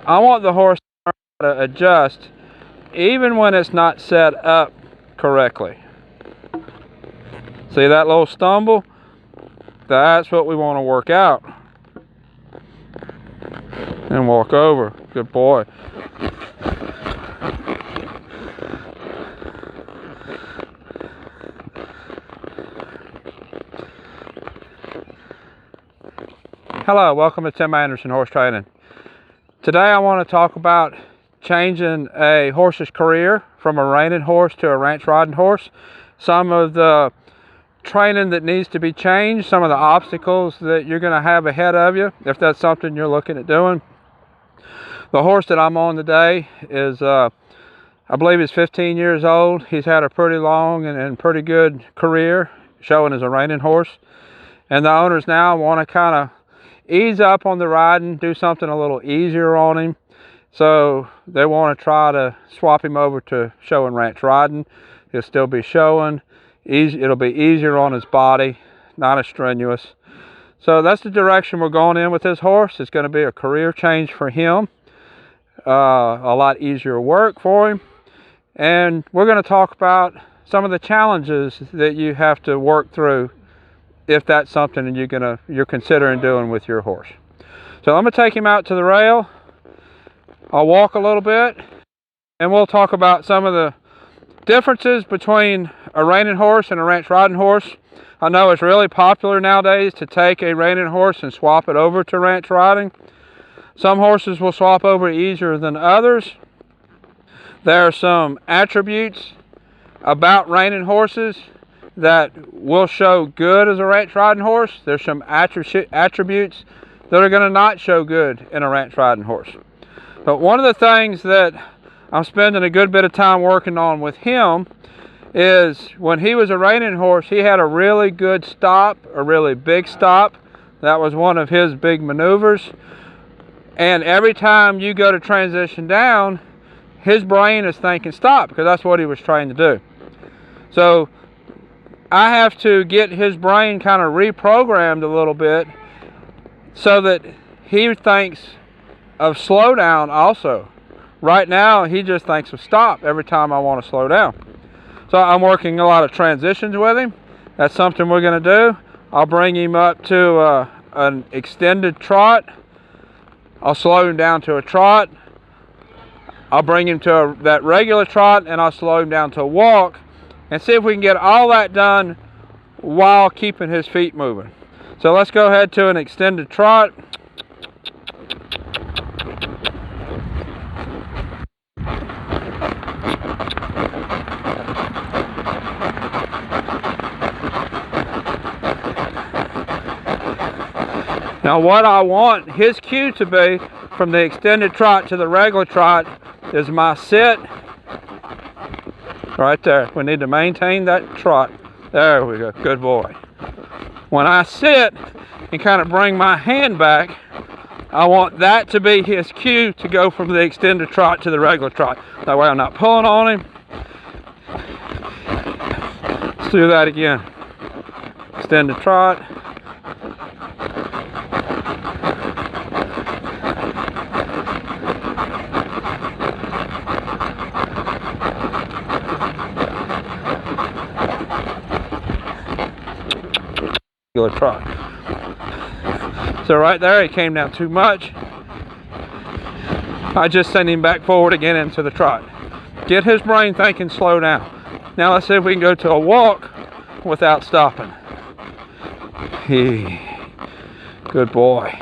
I want the horse to adjust even when it's not set up correctly. See that little stumble? That's what we want to work out. And walk over. Good boy. Hello, welcome to Tim Anderson Horse Training. Today I want to talk about changing a horse's career from a reining horse to a ranch riding horse. Some of the training that needs to be changed, some of the obstacles that you're going to have ahead of you if that's something you're looking at doing. The horse that I'm on today is, I believe he's 15 years old. He's had a pretty long and pretty good career showing as a reining horse. And the owners now want to kind of ease up on the riding, do something a little easier on him. So they want to try to swap him over to show and ranch riding. He'll still be showing. It'll be easier on his body, not as strenuous. So that's the direction we're going in with this horse. It's going to be a career change for him. A lot easier work for him. And we're going to talk about some of the challenges that you have to work through if that's something that you're considering doing with your horse. So I'm going to take him out to the rail. I'll walk a little bit and we'll talk about some of the differences between a reining horse and a ranch riding horse. I know it's really popular nowadays to take a reining horse and swap it over to ranch riding. Some horses will swap over easier than others. There are some attributes about reining horses that will show good as a ranch riding horse. There's some attributes that are going to not show good in a ranch riding horse. But one of the things that I'm spending a good bit of time working on with him is when he was a reining horse, he had a really good stop, a really big stop. That was one of his big maneuvers. And every time you go to transition down, his brain is thinking stop, because that's what he was trying to do. So I have to get his brain kind of reprogrammed a little bit so that he thinks of slow down also. Right now, he just thinks of stop every time I want to slow down. So I'm working a lot of transitions with him. That's something we're going to do. I'll bring him up to an extended trot. I'll slow him down to a trot. I'll bring him to that regular trot, and I'll slow him down to a walk, and see if we can get all that done while keeping his feet moving. So let's go ahead to an extended trot. Now what I want his cue to be from the extended trot to the regular trot is my sit. Right there. We need to maintain that trot. There we go. Good boy. When I sit and kind of bring my hand back, I want that to be his cue to go from the extended trot to the regular trot. That way I'm not pulling on him. Let's do that again. Extended trot. Trot. So right there he came down too much. I just sent him back forward again into the trot. Get his brain thinking slow down. Now let's see if we can go to a walk without stopping. Good boy.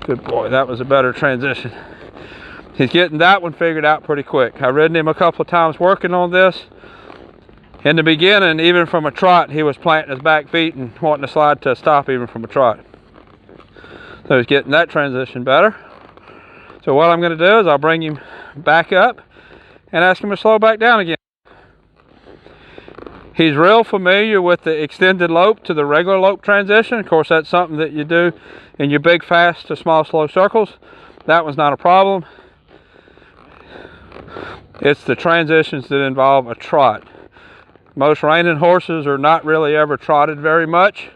Good boy. That was a better transition. He's getting that one figured out pretty quick. I've ridden him a couple of times working on this. In the beginning, even from a trot, he was planting his back feet and wanting to slide to a stop even from a trot. So he's getting that transition better. So what I'm going to do is I'll bring him back up and ask him to slow back down again. He's real familiar with the extended lope to the regular lope transition. Of course, that's something that you do in your big, fast to small, slow circles. That one's not a problem. It's the transitions that involve a trot. Most reining horses are not really ever trotted very much.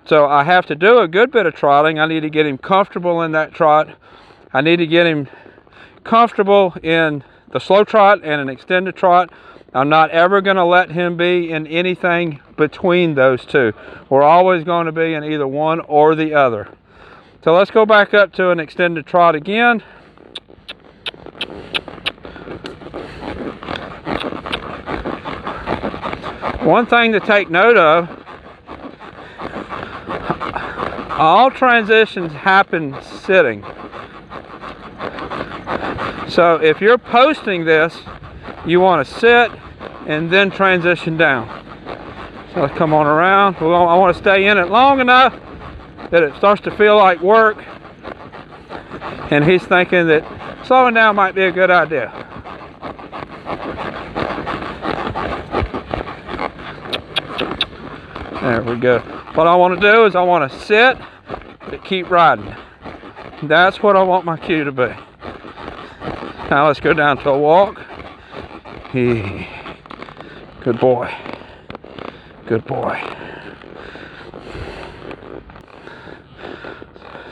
So I have to do a good bit of trotting. I need to get him comfortable in that trot. I need to get him comfortable in the slow trot and an extended trot. I'm not ever going to let him be in anything between those two. We're always going to be in either one or the other. So let's go back up to an extended trot again. One thing to take note of, all transitions happen sitting. So if you're posting this, you want to sit and then transition down. So let's come on around. I want to stay in it long enough that it starts to feel like work, and he's thinking that slowing down might be a good idea. There we go. What I want to do is I want to sit but keep riding. That's what I want my cue to be. Now let's go down to a walk. Good boy. Good boy.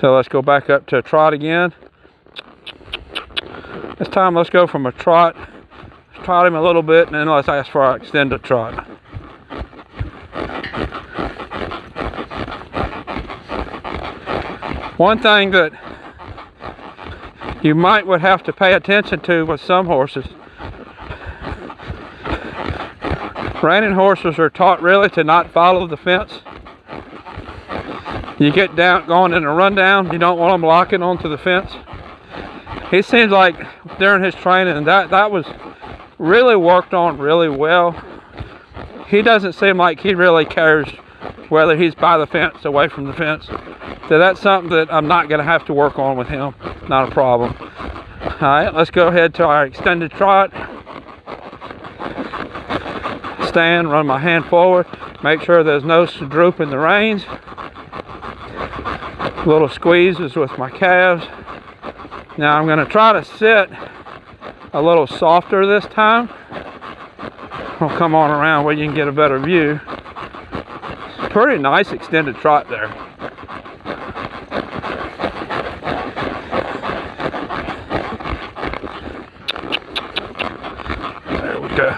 So let's go back up to a trot again. This time let's go from a trot, trot him a little bit, and then let's ask for our extended trot. One thing that you would have to pay attention to with some horses, reining horses are taught really to not follow the fence. You get down, going in a rundown, you don't want them locking onto the fence. He seems like during his training that was really worked on really well. He doesn't seem like he really cares whether he's by the fence, away from the fence. So that's something that I'm not going to have to work on with him. Not a problem. All right, let's go ahead to our extended trot. Stand, run my hand forward. Make sure there's no droop in the reins. Little squeezes with my calves. Now I'm going to try to sit a little softer this time. I'll come on around where you can get a better view. Pretty nice extended trot there. There we go.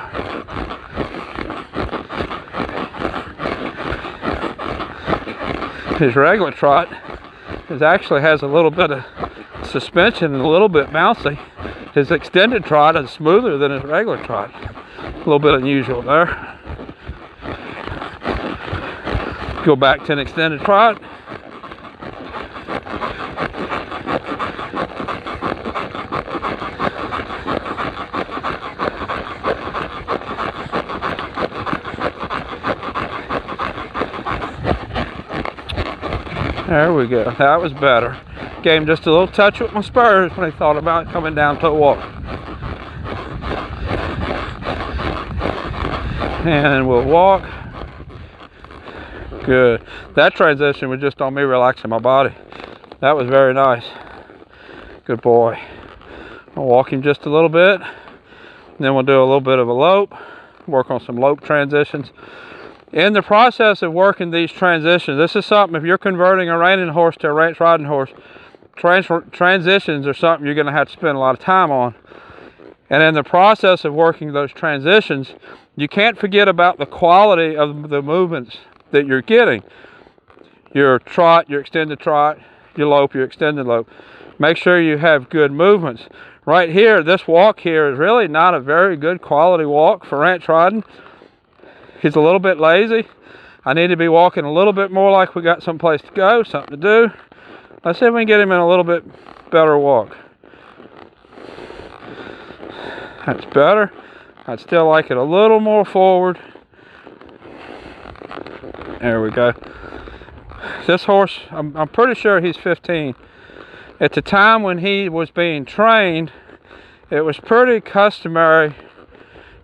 His regular trot actually has a little bit of suspension and a little bit bouncy. His extended trot is smoother than his regular trot. A little bit unusual there. Go back to an extended trot. There we go. That was better. Gave him just a little touch with my spurs when he thought about coming down to a walk. And we'll walk. Good. That transition was just on me relaxing my body. That was very nice. Good boy. I'll walk him just a little bit. Then we'll do a little bit of a lope. Work on some lope transitions. In the process of working these transitions, this is something, if you're converting a reining horse to a ranch riding horse, transitions are something you're going to have to spend a lot of time on. And in the process of working those transitions, you can't forget about the quality of the movements that you're getting. Your trot, your extended trot, your lope, your extended lope. Make sure you have good movements. Right here, this walk here is really not a very good quality walk for ranch riding. He's a little bit lazy. I need to be walking a little bit more like we got someplace to go, something to do. Let's see if we can get him in a little bit better walk. That's better. I'd still like it a little more forward. There we go. This horse, I'm pretty sure he's 15. At the time when he was being trained, it was pretty customary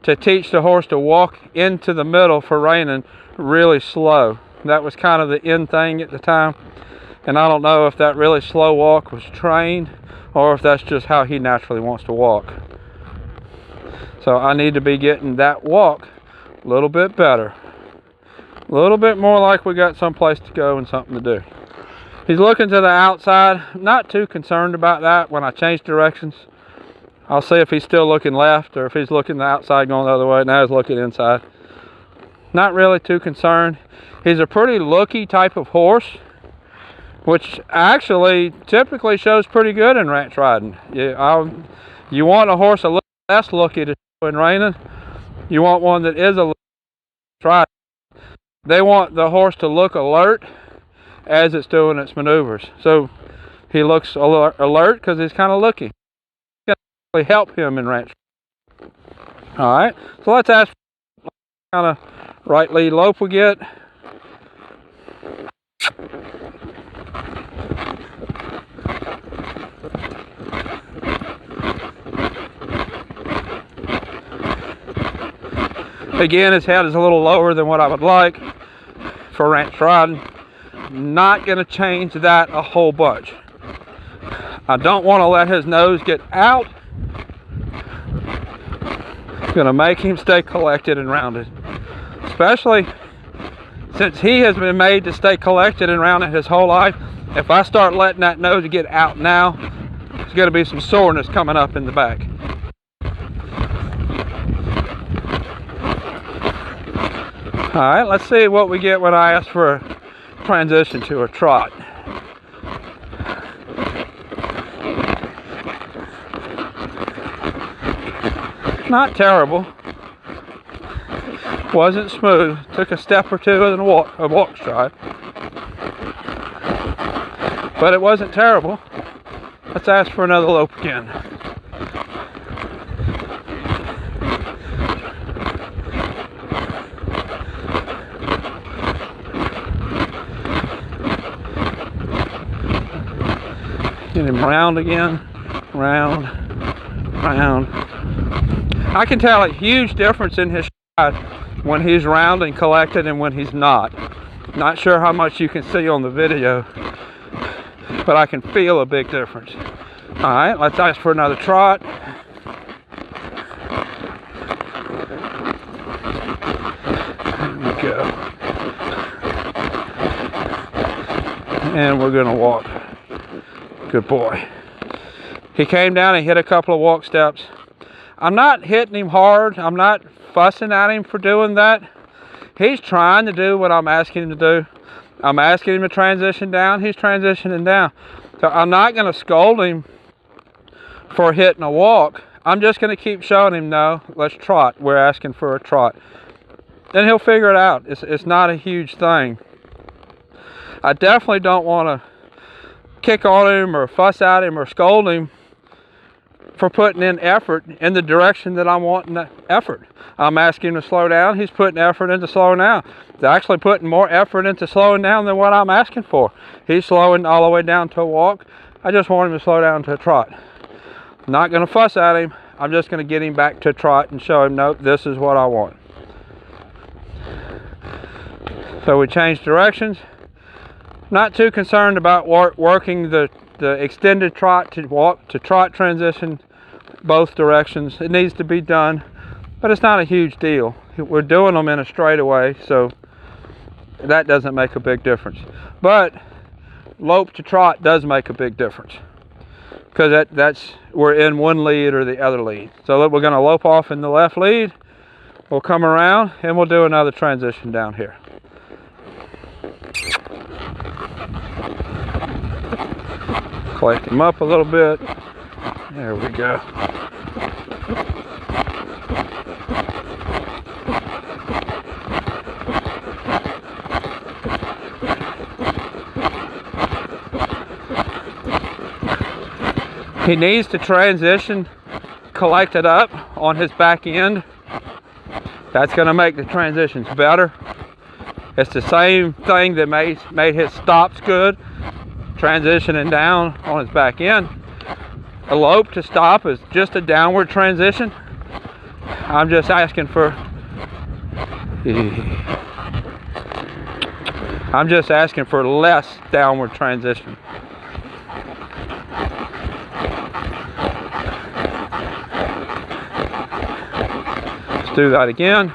to teach the horse to walk into the middle for reining really slow. That was kind of the in thing at the time. And I don't know if that really slow walk was trained or if that's just how he naturally wants to walk. So I need to be getting that walk a little bit better. A little bit more like we got someplace to go and something to do. He's looking to the outside. I'm not too concerned about that when I change directions. I'll see if he's still looking left or if he's looking the outside going the other way. Now he's looking inside. Not really too concerned. He's a pretty looky type of horse, which actually typically shows pretty good in ranch riding. You want a horse a little less looky to show in reining. You want one that is a little riding. They want the horse to look alert as it's doing its maneuvers. So he looks alert because he's kind of looky. It's going to help him in ranch. All right, so let's ask what kind of right lead lope we get. Again, his head is a little lower than what I would like for ranch riding. Not going to change that a whole bunch. I don't want to let his nose get out. Going to make him stay collected and rounded, especially since he has been made to stay collected and rounded his whole life. If I start letting that nose get out now, there's going to be some soreness coming up in the back. All right, let's see what we get when I ask for a transition to a trot. Not terrible. Wasn't smooth. Took a step or two in a walk stride. But it wasn't terrible. Let's ask for another lope again. Get him round again. Round. Round. I can tell a huge difference in his stride when he's round and collected and when he's not. Not sure how much you can see on the video, but I can feel a big difference. All right, let's ask for another trot. There we go. And we're gonna walk. Good boy. He came down and hit a couple of walk steps. I'm not hitting him hard. I'm not fussing at him for doing that. He's trying to do what I'm asking him to do. I'm asking him to transition down. He's transitioning down. So I'm not going to scold him for hitting a walk. I'm just going to keep showing him, no, let's trot. We're asking for a trot. Then he'll figure it out. It's not a huge thing. I definitely don't want to kick on him or fuss at him or scold him for putting in effort in the direction that I'm wanting the effort. I'm asking him to slow down. He's putting effort into slowing down. He's actually putting more effort into slowing down than what I'm asking for. He's slowing all the way down to a walk. I just want him to slow down to a trot. I'm not going to fuss at him. I'm just going to get him back to a trot and show him, nope, this is what I want. So we changed directions. Not too concerned about working the extended trot to walk to trot transition both directions. It needs to be done, but it's not a huge deal. We're doing them in a straightaway, so that doesn't make a big difference. But lope to trot does make a big difference because that's we're in one lead or the other lead. So we're going to lope off in the left lead. We'll come around and we'll do another transition down here. Collect him up a little bit. There we go. He needs to transition, collect it up on his back end. That's going to make the transitions better. It's the same thing that made his stops good. Transitioning down on his back end. A lope to stop is just a downward transition. I'm just asking for less downward transition. Let's do that again.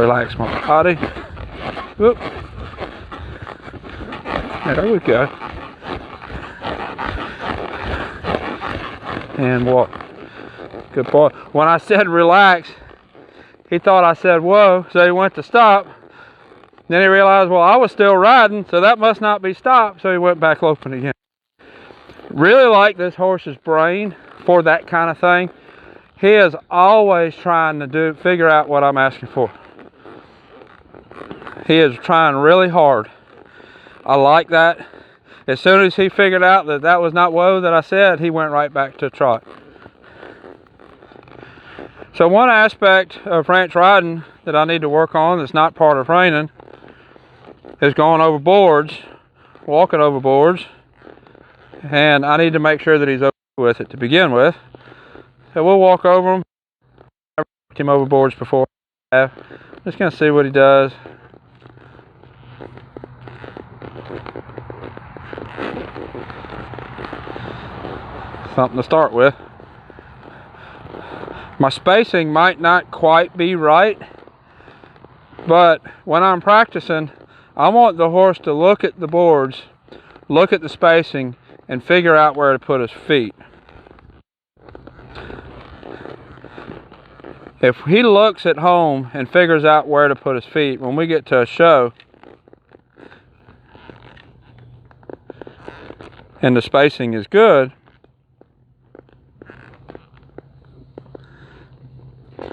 relax my body. Whoop. There we go. And walk. Good boy. When I said relax, he thought I said whoa, so he went to stop. Then he realized, well, I was still riding, so that must not be stopped, so he went back loping again. Really like this horse's brain for that kind of thing. He is always trying to figure out what I'm asking for. He is trying really hard. I like that. As soon as he figured out that that was not whoa that I said, he went right back to trot. So one aspect of ranch riding that I need to work on that's not part of reining is going over boards, walking over boards, and I need to make sure that he's okay with it to begin with. So we'll walk over him. I've walked him over boards before. Just gonna see what he does. Something to start with. My spacing might not quite be right, but when I'm practicing, I want the horse to look at the boards, look at the spacing, and figure out where to put his feet. If he looks at home and figures out where to put his feet, when we get to a show, and the spacing is good,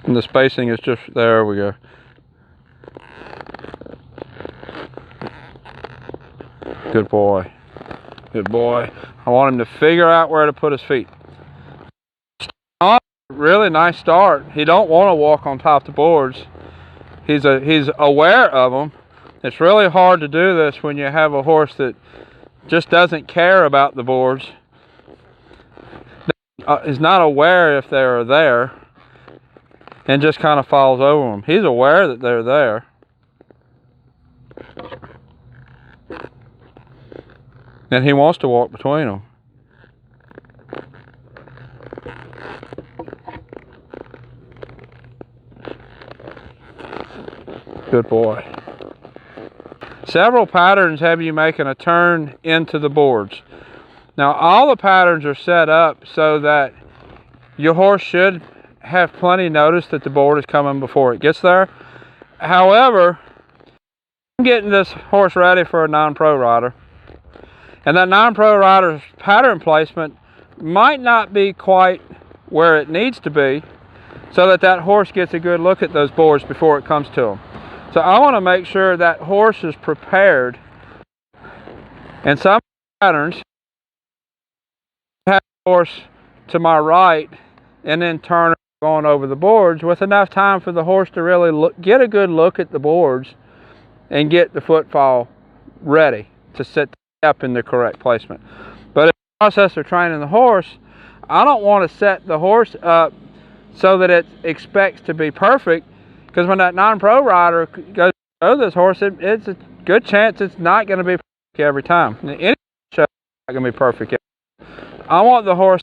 and the spacing is just, there we go. Good boy. Good boy. I want him to figure out where to put his feet. Really nice start. He don't want to walk on top of the boards. He's aware of them. It's really hard to do this when you have a horse that just doesn't care about the boards. Is not aware if they're there and just kind of falls over them. He's aware that they're there. And he wants to walk between them. Good boy. Several patterns have you making a turn into the boards. Now all the patterns are set up so that your horse should have plenty notice that the board is coming before it gets there. However, I'm getting this horse ready for a non-pro rider, and that non-pro rider's pattern placement might not be quite where it needs to be so that that horse gets a good look at those boards before it comes to them. So I want to make sure that horse is prepared. And some patterns have the horse to my right and then turn going over the boards with enough time for the horse to really get a good look at the boards and get the footfall ready to set up in the correct placement. But in the process of training the horse, I don't want to set the horse up so that it expects to be perfect, because when that non-pro rider goes to this horse, it's a good chance it's not going to be perfect every time. Any show is not going to be perfect. I want the horse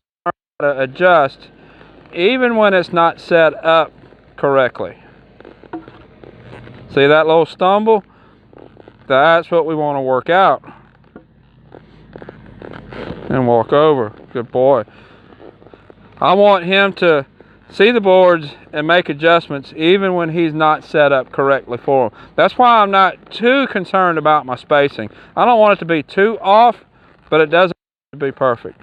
to adjust even when it's not set up correctly. See that little stumble? That's what we want to work out. And walk over. Good boy. I want him to see the boards and make adjustments even when he's not set up correctly for them. That's why I'm not too concerned about my spacing. I don't want it to be too off, but it doesn't have to be perfect.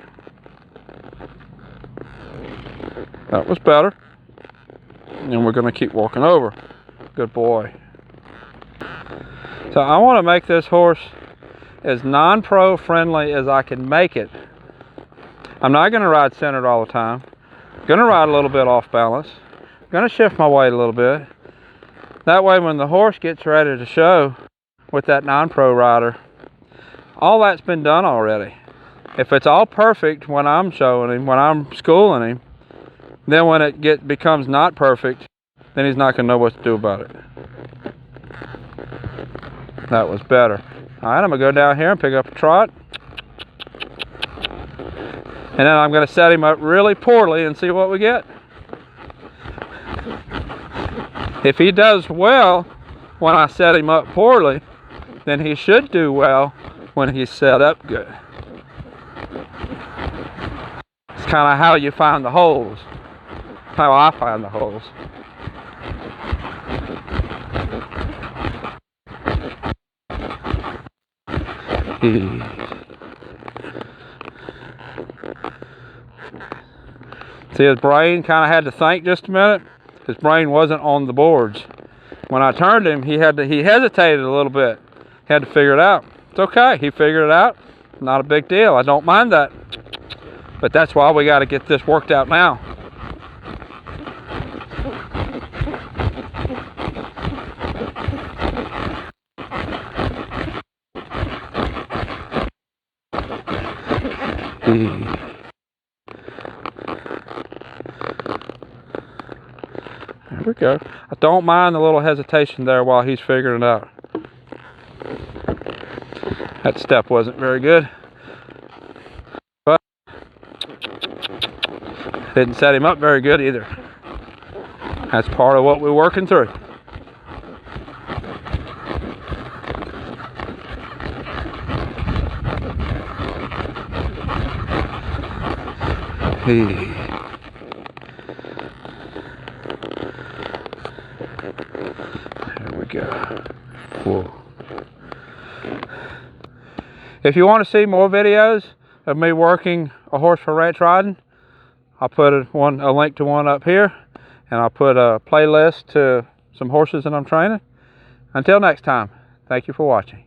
That was better. And we're going to keep walking over. Good boy. So I want to make this horse as non-pro friendly as I can make it. I'm not going to ride centered all the time. I'm going to ride a little bit off balance. I'm going to shift my weight a little bit. That way when the horse gets ready to show with that non-pro rider, all that's been done already. If it's all perfect when I'm showing him, when I'm schooling him, then when it becomes not perfect, then he's not going to know what to do about it. That was better. All right, I'm going to go down here and pick up a trot. And then I'm going to set him up really poorly and see what we get. If he does well when I set him up poorly, then he should do well when he's set up good. It's kind of how you find the holes. How I find the holes. See, his brain kind of had to think just a minute. His brain wasn't on the boards. When I turned him, he hesitated a little bit. He had to figure it out. It's okay. He figured it out. Not a big deal. I don't mind that. But that's why we got to get this worked out now. There we go. I don't mind the little hesitation there while he's figuring it out. That step wasn't very good, but didn't set him up very good either. That's part of what we're working through. There we go. Whoa. If you want to see more videos of me working a horse for ranch riding, I'll put a link to one up here, and I'll put a playlist to some horses that I'm training. Until next time, thank you for watching.